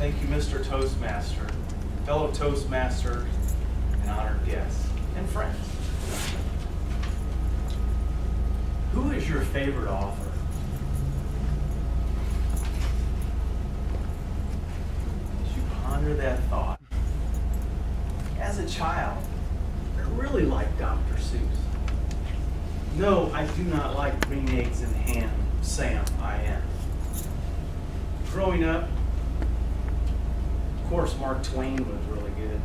Thank you, Mr. Toastmaster, fellow Toastmasters, and honored guests, and friends. Who is your favorite author? As you ponder that thought, as a child, I really liked Dr. Seuss. No, I do not like green eggs and ham, Sam, I am. Growing up, of course, Mark Twain was really good.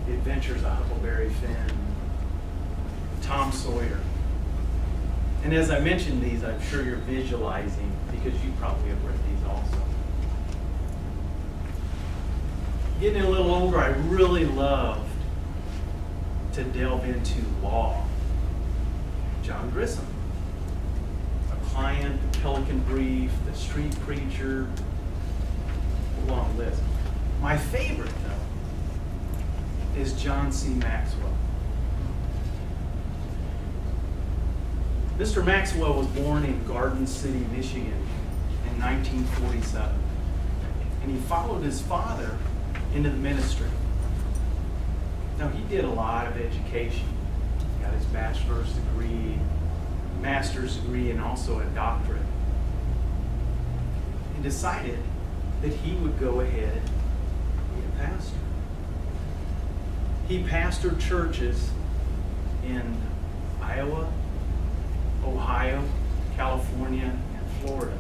The Adventures of Huckleberry Finn, Tom Sawyer. And as I mentioned these, I'm sure you're visualizing because you probably have read these also. Getting a little older, I really loved to delve into law. John Grissom, A Client, The Pelican Brief, The Street Preacher, a long list. My favorite, though, is John C. Maxwell. Mr. Maxwell was born in Garden City, Michigan in 1947, and he followed his father into the ministry. Now, he did a lot of education. He got his bachelor's degree, master's degree, and also a doctorate. He decided that he would go ahead and be a pastor. He pastored churches in Iowa, Ohio, California, and Florida.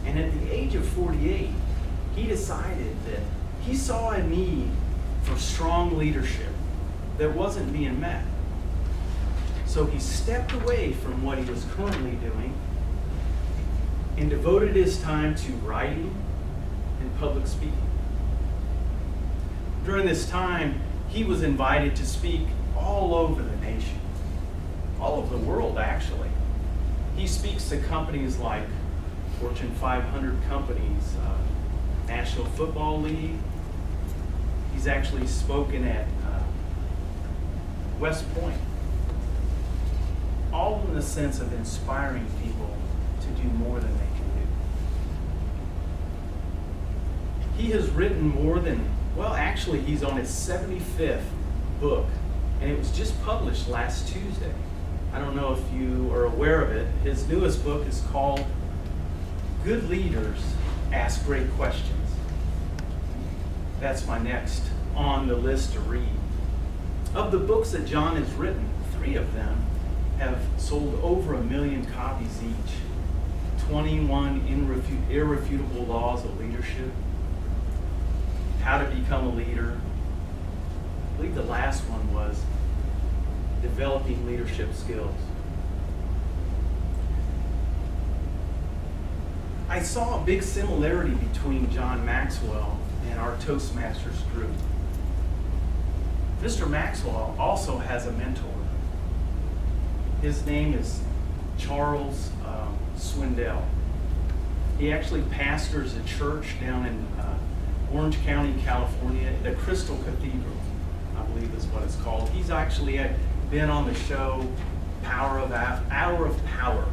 And at the age of 48, he decided that he saw a need for strong leadership that wasn't being met. So he stepped away from what he was currently doing and devoted his time to writing and public speaking. During this time, he was invited to speak all over the nation, all over the world, actually. He speaks to companies like Fortune 500 companies, National Football League. He's actually spoken at West Point, all in the sense of inspiring people to do more than they can do. He has written more than, well, actually, he's on his 75th book, and it was just published last Tuesday. I don't know if you are aware of it. His newest book is called Good Leaders Ask Great Questions. That's my next on the list to read. Of the books that John has written, 3 of them have sold over 1 million copies each. 21 Irrefutable Laws of Leadership, How to Become a Leader. I believe the last one was Developing Leadership Skills. I saw a big similarity between John Maxwell and our Toastmasters group. Mr. Maxwell also has a mentor. His name is Charles Swindoll. He actually pastors a church down in Orange County, California, the Crystal Cathedral, I believe is what it's called. He's actually been on the show Hour of Power.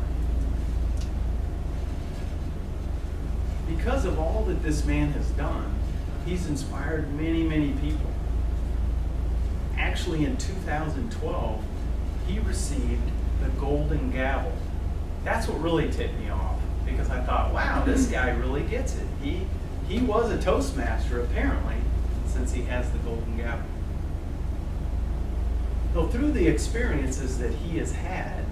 Because of all that this man has done, he's inspired many, many people. Actually, in 2012, he received the Golden Gavel. That's what really tipped me off, because I thought, wow, this guy really gets it. He was a Toastmaster, apparently, since he has the Golden Gavel. So through the experiences that he has had,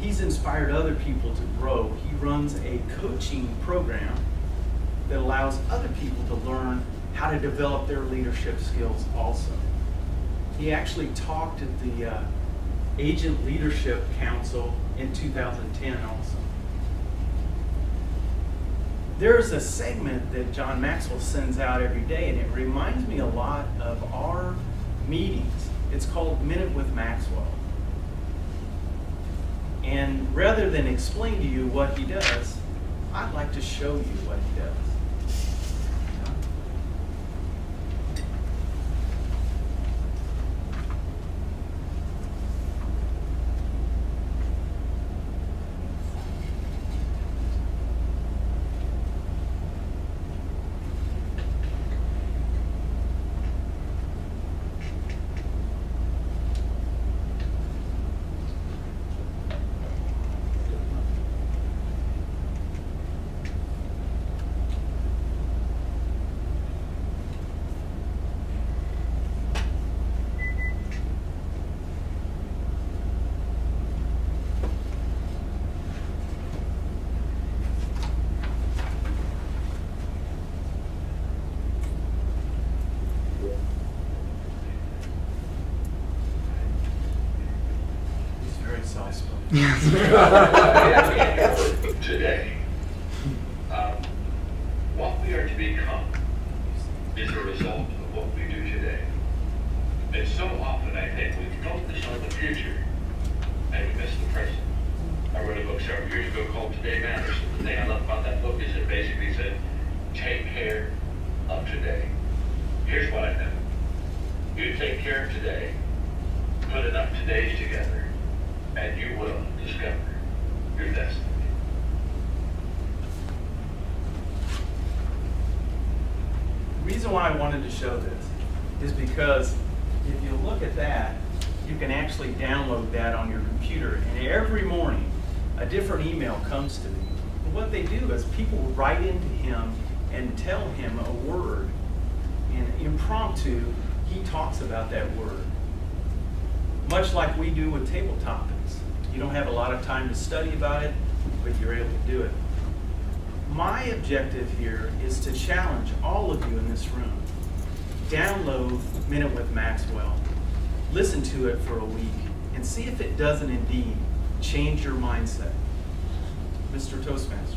he's inspired other people to grow. He runs a coaching program that allows other people to learn how to develop their leadership skills also. He actually talked at the Agent Leadership Council in 2010 also. There's a segment that John Maxwell sends out every day, and it reminds me a lot of our meetings. It's called Minute with Maxwell. And rather than explain to you what he does, I'd like to show you what he does. Today, what we are to become is a result of what we do today. And so often I think we focus on the future and we miss the present. I wrote a book several years ago called Today Matters. The thing I love about that book is it basically said, take care of today. Here's what I know. You take care of today, put enough todays together, and you will discover your destiny. The reason why I wanted to show this is because if you look at that, you can actually download that on your computer, and every morning a different email comes to me. And what they do is people write into him and tell him a word, and impromptu he talks about that word. Much like we do with table topics. You don't have a lot of time to study about it, but you're able to do it. My objective here is to challenge all of you in this room. Download Minute with Maxwell, listen to it for a week, and see if it doesn't indeed change your mindset. Mr. Toastmaster.